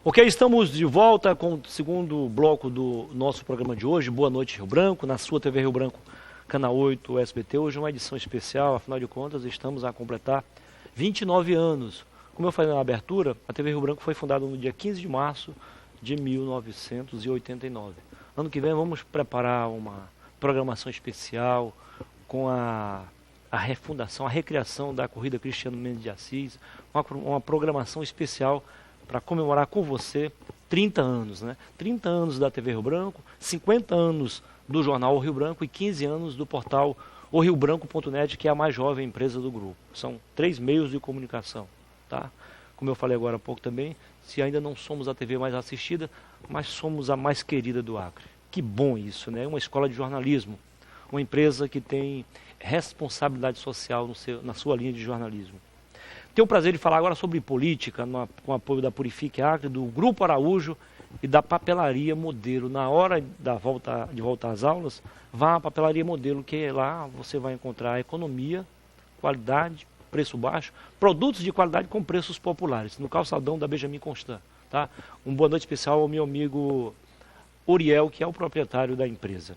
Ok, estamos de volta com o segundo bloco do nosso programa de hoje, Boa Noite Rio Branco, na sua TV Rio Branco, Canal 8 SBT. Hoje é uma edição especial, afinal de contas estamos a completar 29 anos. Como eu falei na abertura, a TV Rio Branco foi fundada no dia 15 de março de 1989. Ano que vem vamos preparar uma programação especial com a refundação, a recriação da corrida Cristiano Mendes de Assis, uma programação especial para comemorar com você 30 anos, né? 30 anos da TV Rio Branco, 50 anos do jornal O Rio Branco e 15 anos do portal oriobranco.net, que é a mais jovem empresa do grupo. São 3 meios de comunicação, tá? Como eu falei agora há pouco também, se ainda não somos a TV mais assistida, mas somos a mais querida do Acre. Que bom isso, né? Uma escola de jornalismo, uma empresa que tem responsabilidade social na sua linha de jornalismo. Tenho o prazer de falar agora sobre política, com apoio da Purifique Acre, do Grupo Araújo e da Papelaria Modelo. Na hora de voltar às aulas, vá à Papelaria Modelo, que lá você vai encontrar economia, qualidade, preço baixo, produtos de qualidade com preços populares, no calçadão da Benjamin Constant. Tá? Um boa noite especial ao meu amigo Uriel, que é o proprietário da empresa.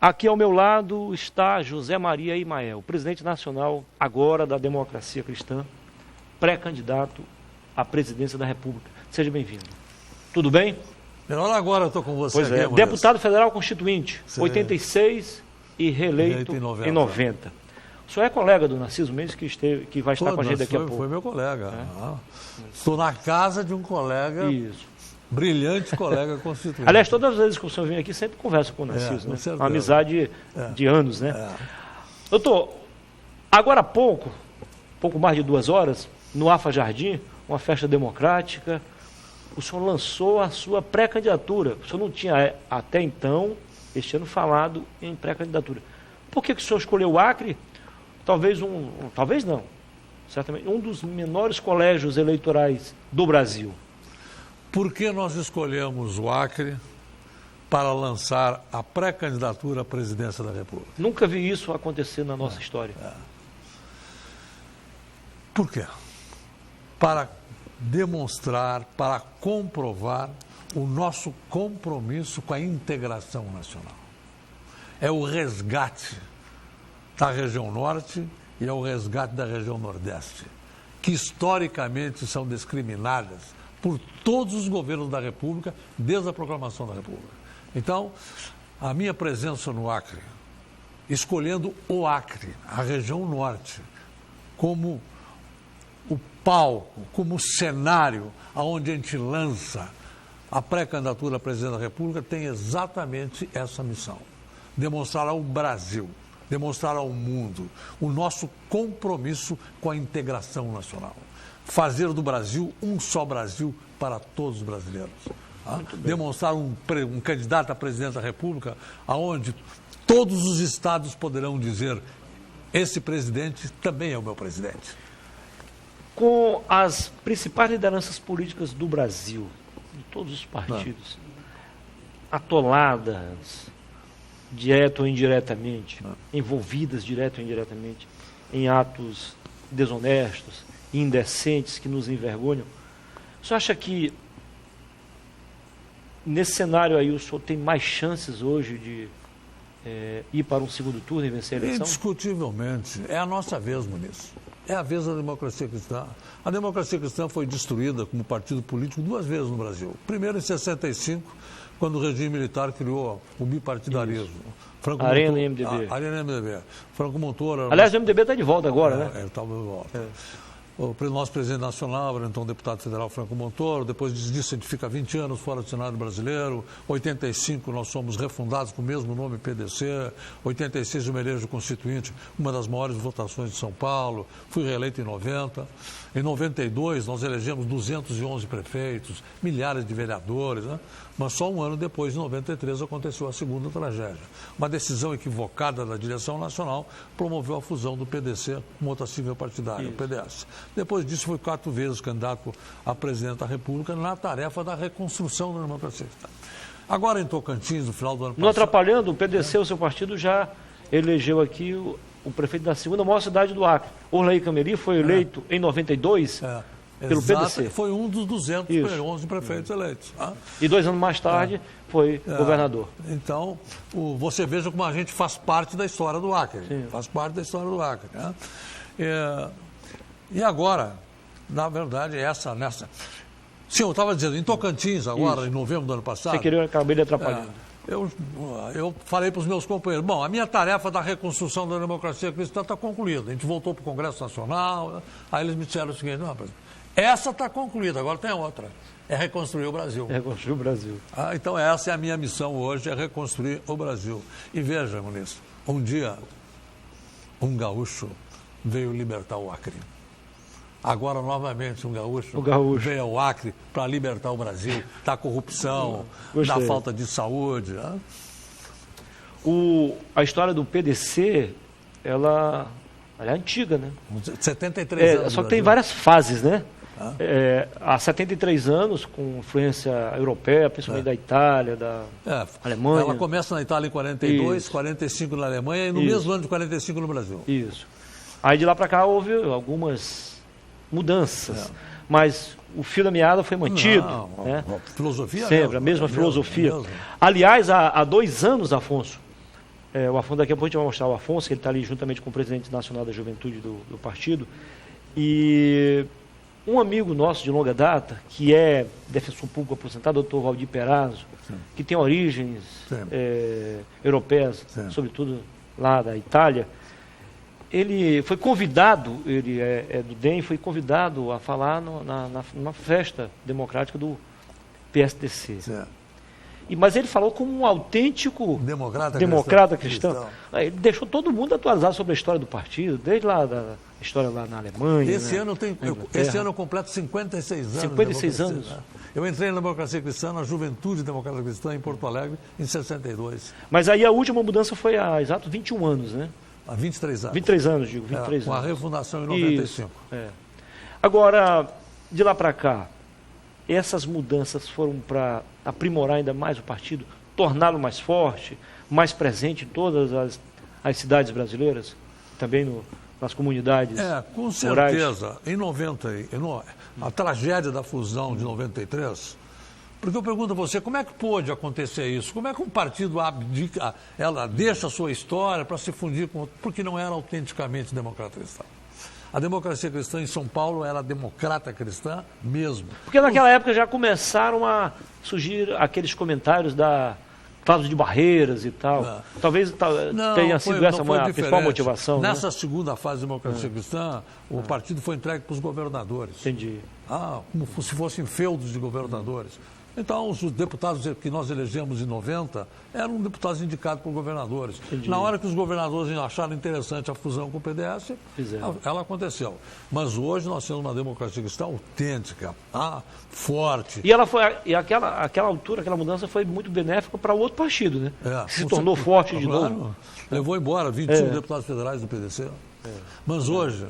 Aqui ao meu lado está José Maria Imael, presidente nacional agora da Democracia Cristã, pré-candidato à presidência da República. Seja bem-vindo. Tudo bem? Melhor agora eu estou com você. Pois é, aqui, deputado federal constituinte, 86 e reeleito em 90. O senhor é colega do Narciso Mendes, que vai estar com a gente daqui a pouco. Foi meu colega. Estou na casa de um colega. Isso. Brilhante colega constituinte. Aliás, todas as vezes que o senhor vem aqui, sempre conversa com o Narciso, né? Uma amizade de anos, né? Doutor, agora há pouco mais de 2 horas, no AFA Jardim, uma festa democrática, o senhor lançou a sua pré-candidatura. O senhor não tinha, até então, este ano, falado em pré-candidatura. Por que o senhor escolheu o Acre? Talvez não, certamente, um dos menores colégios eleitorais do Brasil. Por que nós escolhemos o Acre para lançar a pré-candidatura à presidência da República? Nunca vi isso acontecer na nossa história. Por quê? Para demonstrar, para comprovar o nosso compromisso com a integração nacional. É o resgate da região norte e é o resgate da região nordeste, que historicamente são discriminadas por todos os governos da República, desde a proclamação da República. Então, a minha presença no Acre, escolhendo o Acre, a região norte, como o palco, como o cenário aonde a gente lança a pré-candidatura à presidência da República, tem exatamente essa missão. Demonstrar ao Brasil, demonstrar ao mundo o nosso compromisso com a integração nacional. Fazer do Brasil um só Brasil para todos os brasileiros. Demonstrar um candidato à presidência da República onde todos os estados poderão dizer: esse presidente também é o meu presidente. Com as principais lideranças políticas do Brasil, de todos os partidos, atoladas, direto ou indiretamente, envolvidas direto ou indiretamente em atos desonestos, indecentes, que nos envergonham. O senhor acha que nesse cenário aí o senhor tem mais chances hoje de ir para um segundo turno e vencer a eleição? Indiscutivelmente. É a nossa vez, Muniz. É a vez da democracia cristã. A democracia cristã foi destruída como partido político 2 vezes no Brasil. Primeiro em 65, quando o regime militar criou o bipartidarismo. Arena e MDB. Arena e MDB. Franco Montoro... Aliás, o MDB está de volta agora, né? Ele estava de volta. O nosso presidente nacional era então o deputado federal Franco Montoro. Depois disso, a gente fica 20 anos fora do Senado brasileiro. 85, nós somos refundados com o mesmo nome, PDC. 86, eu me elejo constituinte, uma das maiores votações de São Paulo. Fui reeleito em 90. Em 92, nós elegemos 211 prefeitos, milhares de vereadores, né? Mas só um ano depois, em 93, aconteceu a segunda tragédia. Uma decisão equivocada da direção nacional promoveu a fusão do PDC com outra sigla partidária, o PDS. Depois disso, foi 4 vezes candidato a presidente da República na tarefa da reconstrução da democracia. Agora, em Tocantins, no final do ano passado... Não atrapalhando, o PDC, o seu partido, já elegeu aqui o prefeito da segunda maior cidade do Acre. Orley Cameri foi eleito em 92 pelo PDC. Foi um dos 211 prefeitos eleitos. E 2 anos mais tarde foi governador. Então, você veja como a gente faz parte da história do Acre. Sim. Faz parte da história do Acre. Né? E agora, na verdade, nessa... Sim, eu estava dizendo, em Tocantins, agora, em novembro do ano passado... Você queria, eu acabei de atrapalhando. Eu falei para os meus companheiros, bom, a minha tarefa da reconstrução da democracia cristã está concluída. A gente voltou para o Congresso Nacional, aí eles me disseram o seguinte, não, essa está concluída, agora tem outra, é reconstruir o Brasil. Reconstruir o Brasil. Então essa é a minha missão hoje, é reconstruir o Brasil. E veja, Muniz, um dia um gaúcho veio libertar o Acre. Agora, novamente, um gaúcho veio ao Acre para libertar o Brasil da corrupção, da falta de saúde. Né? A história do PDC, ela é antiga, né? 73 anos. Só que tem várias fases, né? Há 73 anos, com influência europeia, principalmente da Itália, da Alemanha. Ela começa na Itália em 42, 45 na Alemanha e no mesmo ano de 45 no Brasil. Isso. Aí de lá para cá houve algumas mudanças, mas o fio da meada foi mantido. Né? Filosofia sempre, mesmo, a mesma filosofia. Mesmo. Aliás, há 2 anos, Afonso, o Afonso, daqui a pouco a gente vai mostrar o Afonso, que ele está ali juntamente com o presidente nacional da juventude do partido, e um amigo nosso de longa data, que é defensor público aposentado, o doutor Valdir Perazzo, que tem origens europeias, sobretudo lá da Itália, ele foi convidado, ele é do DEM, foi convidado a falar numa festa democrática do PSDC. Mas ele falou como um autêntico democrata cristão. Ele deixou todo mundo atualizado sobre a história do partido, desde lá da história lá na Alemanha. Esse ano eu completo 56 anos. 56 anos? Eu entrei na democracia cristã, na Juventude Democrata Cristã, em Porto Alegre, em 62. Mas aí a última mudança foi há exatos 21 anos, né? Há 23 anos. 23 anos, digo, 23 anos. Com a refundação em 95. Agora, de lá para cá, essas mudanças foram para aprimorar ainda mais o partido, torná-lo mais forte, mais presente em todas as cidades brasileiras, também nas comunidades com rurais. certeza. Em 90, a tragédia da fusão de 93... Porque eu pergunto a você, como é que pôde acontecer isso? Como é que um partido abdica, ela deixa a sua história para se fundir com outro? Porque não era autenticamente democrata cristã. A democracia cristã em São Paulo era democrata cristã mesmo. Porque naquela época já começaram a surgir aqueles comentários da cláusula de barreiras e tal. Talvez tenha sido essa a principal motivação. Nessa segunda fase da democracia cristã, o partido foi entregue para os governadores. Entendi. Como se fossem feudos de governadores. Então, os deputados que nós elegemos em 90 eram deputados indicados por governadores. Entendi. Na hora que os governadores acharam interessante a fusão com o PDS, ela aconteceu. Mas hoje nós temos uma democracia cristã autêntica, forte. E aquela altura, aquela mudança foi muito benéfica para o outro partido, né? Se tornou forte de novo. Levou embora 21 deputados federais do PDC. Mas hoje,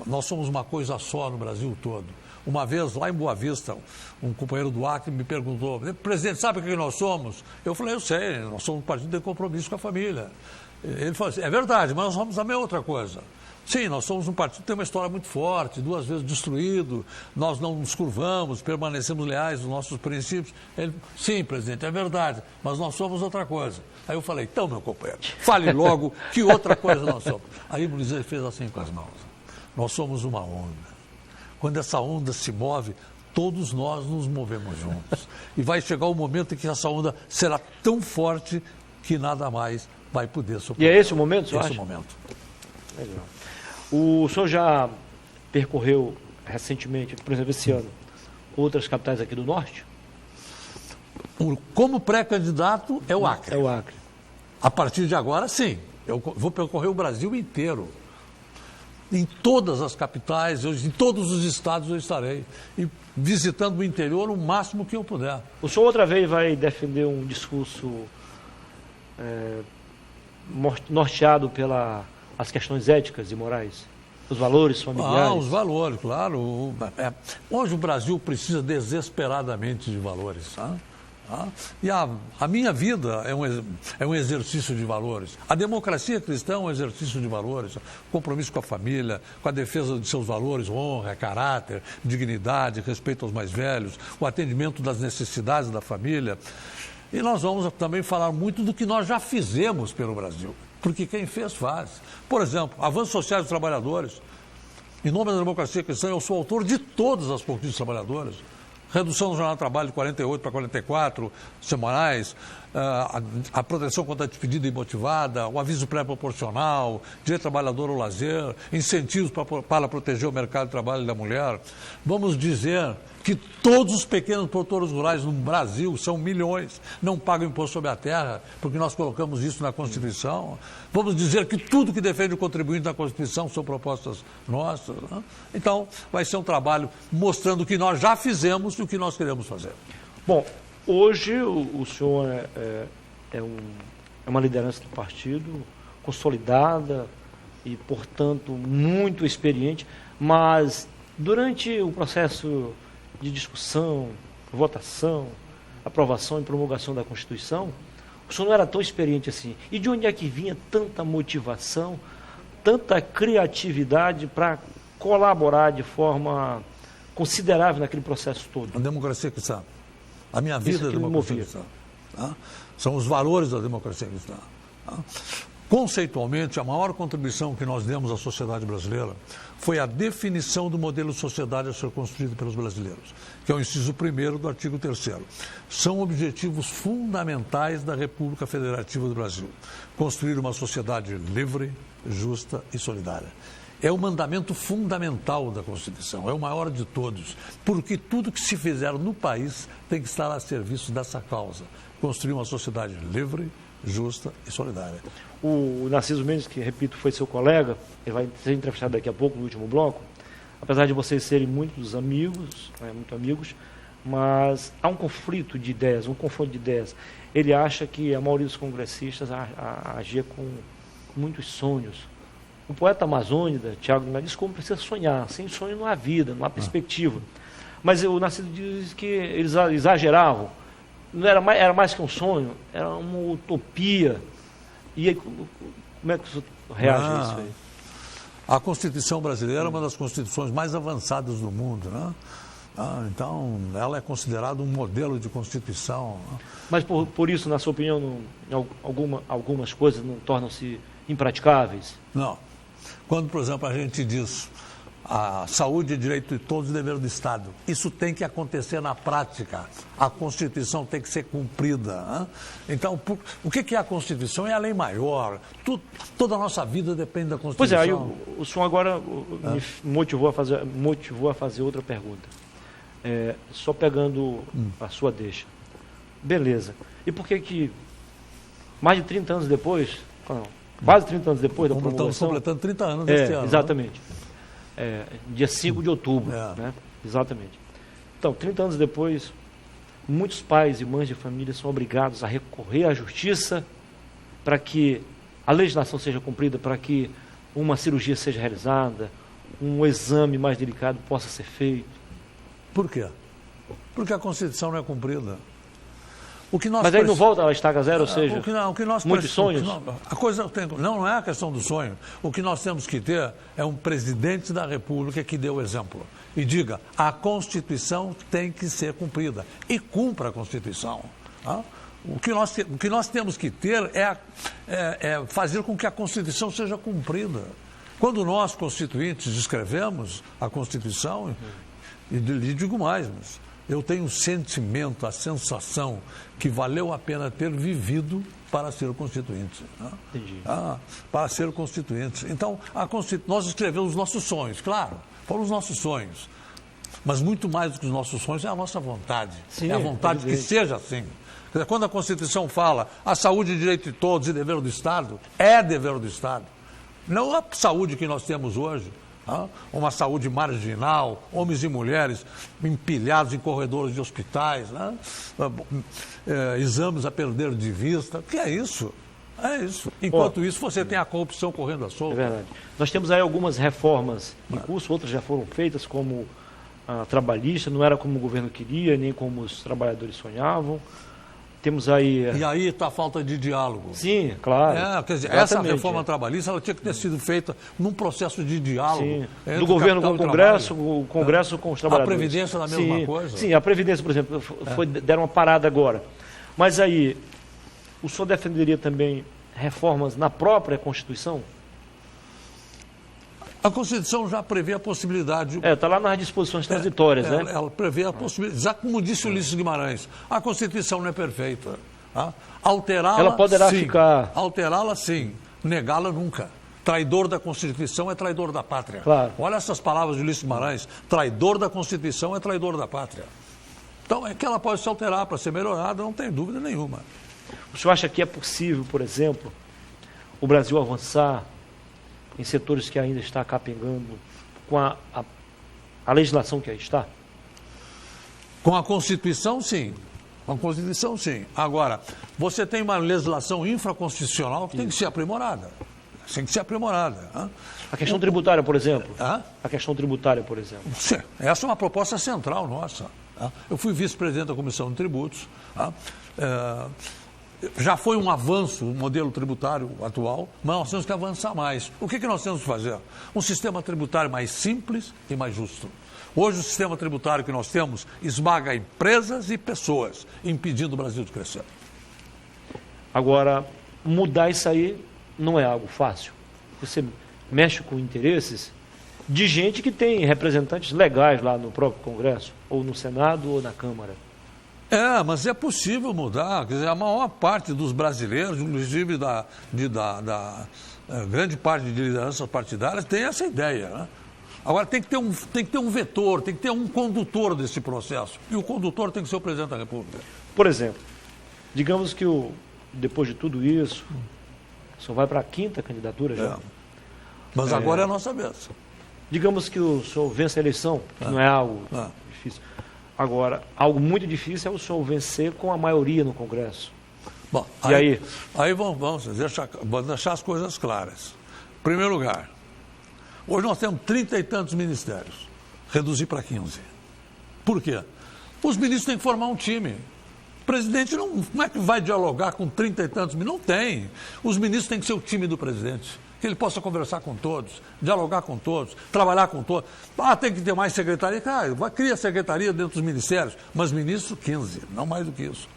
nós somos uma coisa só no Brasil todo. Uma vez, lá em Boa Vista, um companheiro do Acre me perguntou, presidente, sabe o que nós somos? Eu falei, eu sei, nós somos um partido de compromisso com a família. Ele falou assim, é verdade, mas nós somos também outra coisa. Sim, nós somos um partido que tem uma história muito forte, 2 vezes destruído, nós não nos curvamos, permanecemos leais aos nossos princípios. Ele, sim, presidente, é verdade, mas nós somos outra coisa. Aí eu falei, então, meu companheiro, fale logo que outra coisa nós somos. Aí o Moisés fez assim com as mãos. Nós somos uma onda. Quando essa onda se move, todos nós nos movemos juntos. E vai chegar o momento em que essa onda será tão forte que nada mais vai poder suportar. E é esse o momento, senhor? Esse é o momento. Legal. O senhor já percorreu recentemente, por exemplo, esse ano, outras capitais aqui do Norte? Como pré-candidato, é o Acre. É o Acre. A partir de agora, sim. Eu vou percorrer o Brasil inteiro. Em todas as capitais, em todos os estados eu estarei. E visitando o interior o máximo que eu puder. O senhor outra vez vai defender um discurso norteado pelas questões éticas e morais? Os valores familiares? Os valores, claro. Hoje o Brasil precisa desesperadamente de valores. Tá? E a minha vida é um exercício de valores. A democracia cristã é um exercício de valores. Compromisso com a família, com a defesa de seus valores, honra, caráter, dignidade, respeito aos mais velhos, o atendimento das necessidades da família. E nós vamos também falar muito do que nós já fizemos pelo Brasil. Porque quem fez, faz. Por exemplo, avanços sociais dos trabalhadores. Em nome da democracia cristã, eu sou autor de todas as conquistas dos trabalhadores. Redução do jornal de trabalho de 48 para 44 semanais, a proteção contra a despedida imotivada, o aviso pré-proporcional, direito trabalhador ao lazer, incentivos para proteger o mercado de trabalho da mulher. Vamos dizer que todos os pequenos produtores rurais no Brasil, são milhões, não pagam imposto sobre a terra, porque nós colocamos isso na Constituição. Vamos dizer que tudo que defende o contribuinte na Constituição são propostas nossas. Né? Então, vai ser um trabalho mostrando o que nós já fizemos e o que nós queremos fazer. Bom, hoje o senhor é uma liderança do partido consolidada e, portanto, muito experiente, mas durante o processo de discussão, votação, aprovação e promulgação da Constituição, o senhor não era tão experiente assim. E de onde é que vinha tanta motivação, tanta criatividade para colaborar de forma considerável naquele processo todo? A democracia cristã. A minha vida é a democracia cristã. Tá? São os valores da democracia cristã. Tá? Conceitualmente, a maior contribuição que nós demos à sociedade brasileira foi a definição do modelo de sociedade a ser construído pelos brasileiros, que é o inciso 1º do artigo 3º. São objetivos fundamentais da República Federativa do Brasil. Construir uma sociedade livre, justa e solidária. É o mandamento fundamental da Constituição, é o maior de todos, porque tudo que se fizer no país tem que estar a serviço dessa causa. Construir uma sociedade livre, justa e solidária. O Narciso Mendes, que, repito, foi seu colega, ele vai ser entrevistado daqui a pouco no último bloco, apesar de vocês serem muitos amigos, muito amigos, mas há um conflito de ideias, um confronto de ideias. Ele acha que a maioria dos congressistas agia com muitos sonhos. O poeta amazônida, Tiago Guimarães, diz como precisa sonhar. Sem sonho não há vida, não há perspectiva. Mas o Narciso diz que eles exageravam. Não era mais que um sonho, era uma utopia. E aí, como é que você reage a isso aí? A Constituição brasileira é uma das constituições mais avançadas do mundo, né? Então, ela é considerada um modelo de Constituição. Né? Mas por isso, na sua opinião, algumas coisas não tornam-se impraticáveis? Não. Quando, por exemplo, a gente diz a saúde é direito de todos e dever do Estado. Isso tem que acontecer na prática. A Constituição tem que ser cumprida. Né? Então, o que é a Constituição? É a lei maior. Toda a nossa vida depende da Constituição. Pois é, aí o senhor agora me motivou a fazer outra pergunta. Só pegando a sua deixa. Beleza. E por que mais de 30 anos depois, quase 30 anos depois da promulgação... Estamos completando 30 anos este ano. Exatamente. Dia 5 de outubro, né? Exatamente. Então, 30 anos depois, muitos pais e mães de família são obrigados a recorrer à justiça para que a legislação seja cumprida, para que uma cirurgia seja realizada, um exame mais delicado possa ser feito. Por quê? Porque a Constituição não é cumprida. Mas aí não volta a estaca zero, ou seja, muitos sonhos? Não é a questão do sonho. O que nós temos que ter é um presidente da República que dê o exemplo e diga, a Constituição tem que ser cumprida e cumpra a Constituição. Tá? O que nós temos que ter é fazer com que a Constituição seja cumprida. Quando nós, constituintes, escrevemos a Constituição, e lhe digo mais, mas eu tenho o sentimento, a sensação que valeu a pena ter vivido para ser constituinte. Né? Entendi. Para ser constituinte. Então, nós escrevemos os nossos sonhos, claro, foram os nossos sonhos. Mas muito mais do que os nossos sonhos é a nossa vontade. Sim, é a vontade que seja assim. Quer dizer, quando a Constituição fala a saúde é direito de todos e dever do Estado, é dever do Estado. Não a saúde que nós temos hoje. Uma saúde marginal, homens e mulheres empilhados em corredores de hospitais, né? Exames a perder de vista. O que é isso? É isso. Enquanto isso, você tem a corrupção correndo à solta. É verdade. Nós temos aí algumas reformas em curso, outras já foram feitas, como a trabalhista, não era como o governo queria, nem como os trabalhadores sonhavam. Temos aí... E aí está a falta de diálogo. Sim, claro. Quer dizer, essa reforma trabalhista ela tinha que ter sido feita num processo de diálogo. Do governo com o Congresso, o Congresso com os trabalhadores. A Previdência da mesma coisa? Sim, a Previdência, por exemplo, deram uma parada agora. Mas aí, o senhor defenderia também reformas na própria Constituição? A Constituição já prevê a possibilidade... Está lá nas disposições transitórias, né? Ela prevê a possibilidade, já como disse o Ulisses Guimarães, a Constituição não é perfeita. Tá? Alterá-la, ela poderá sim. ficar... Alterá-la, sim. Negá-la, nunca. Traidor da Constituição é traidor da pátria. Claro. Olha essas palavras de Ulisses Guimarães. Traidor da Constituição é traidor da pátria. Então, é que ela pode se alterar para ser melhorada, não tem dúvida nenhuma. O senhor acha que é possível, por exemplo, o Brasil avançar em setores que ainda está capengando com a legislação que aí está? Com a Constituição, sim. Com a Constituição, sim. Agora, você tem uma legislação infraconstitucional que tem que ser aprimorada. Tem que ser aprimorada. Hein? A questão tributária, por exemplo. Hã? A questão tributária, por exemplo. Sim. Essa é uma proposta central nossa. Hein? Eu fui vice-presidente da Comissão de Tributos. Já foi um avanço o modelo tributário atual, mas nós temos que avançar mais. O que nós temos que fazer? Um sistema tributário mais simples e mais justo. Hoje o sistema tributário que nós temos esmaga empresas e pessoas, impedindo o Brasil de crescer. Agora, mudar isso aí não é algo fácil. Você mexe com interesses de gente que tem representantes legais lá no próprio Congresso, ou no Senado, ou na Câmara. Mas é possível mudar. Quer dizer, a maior parte dos brasileiros, inclusive grande parte de lideranças partidárias, tem essa ideia. Né? Agora, tem que ter um vetor, tem que ter um condutor desse processo. E o condutor tem que ser o presidente da República. Por exemplo, digamos que depois de tudo isso, o senhor vai para a 5ª candidatura já. Mas agora é a nossa vez. Digamos que o senhor vence a eleição, que não é algo difícil. Agora, algo muito difícil é o senhor vencer com a maioria no Congresso. Bom, e aí? Aí vamos deixar as coisas claras. Em primeiro lugar, hoje nós temos 30 e tantos ministérios. Reduzir para 15. Por quê? Os ministros têm que formar um time. O presidente não é que vai dialogar com 30 e tantos ministros. Não tem. Os ministros têm que ser o time do presidente. Que ele possa conversar com todos, dialogar com todos, trabalhar com todos. Tem que ter mais secretaria. Cria secretaria dentro dos ministérios, mas ministro 15, não mais do que isso.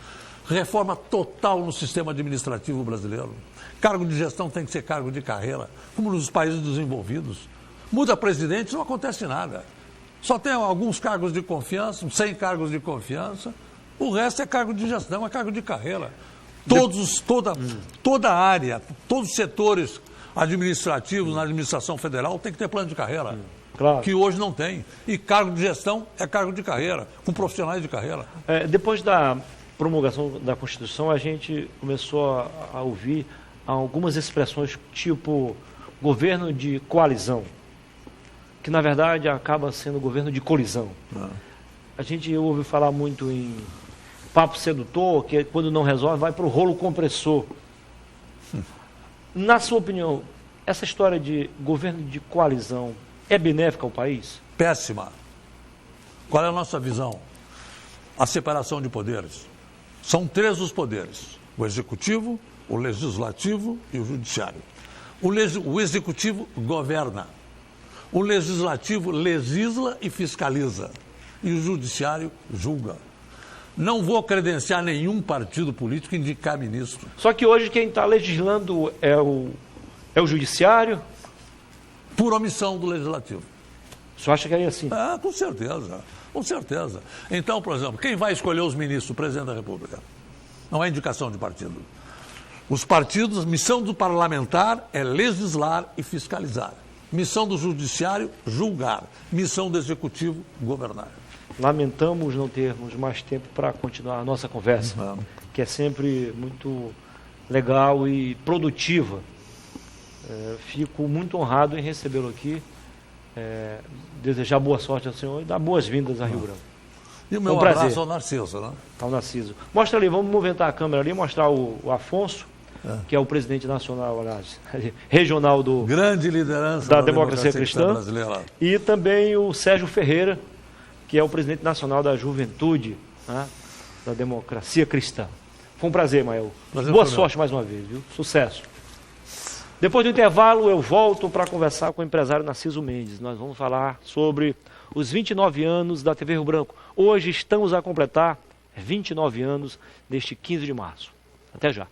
Reforma total no sistema administrativo brasileiro. Cargo de gestão tem que ser cargo de carreira, como nos países desenvolvidos. Muda presidente, não acontece nada. Só tem alguns cargos de confiança, 100 todos de confiança. O resto é cargo de gestão, é cargo de carreira. Toda a área, todos os setores administrativos na administração federal tem que ter plano de carreira, claro. Que hoje não tem. E cargo de gestão é cargo de carreira, com profissionais de carreira. Depois da promulgação da Constituição, a gente começou a ouvir algumas expressões tipo governo de coalizão, que na verdade acaba sendo governo de colisão. A gente ouve falar muito em papo sedutor, que quando não resolve vai para o rolo compressor. Na sua opinião, essa história de governo de coalizão é benéfica ao país? Péssima. Qual é a nossa visão? A separação de poderes. São 3 os poderes: o executivo, o legislativo e o judiciário. O executivo governa. O legislativo legisla e fiscaliza. E o judiciário julga. Não vou credenciar nenhum partido político indicar ministro. Só que hoje quem está legislando é o judiciário? Por omissão do legislativo. O senhor acha que é assim? Com certeza. Com certeza. Então, por exemplo, quem vai escolher os ministros? O presidente da República. Não é indicação de partido. Os partidos, missão do parlamentar é legislar e fiscalizar. Missão do judiciário, julgar. Missão do executivo, governar. Lamentamos não termos mais tempo para continuar a nossa conversa, que é sempre muito legal e produtiva. Fico muito honrado em recebê-lo aqui, desejar boa sorte ao senhor e dar boas-vindas a Rio Branco. E o meu abraço ao Narciso, né? Ao Narciso. Mostra ali, vamos movimentar a câmera ali, mostrar o Afonso, que é o presidente nacional, regional grande liderança da Democracia Cristã brasileira. E também o Sérgio Ferreira, que é o presidente nacional da Juventude, né, da Democracia Cristã. Foi um prazer, Mael. Prazer Boa foi sorte mais uma vez, viu? Sucesso. Depois do intervalo, eu volto para conversar com o empresário Narciso Mendes. Nós vamos falar sobre os 29 anos da TV Rio Branco. Hoje estamos a completar 29 anos neste 15 de março. Até já.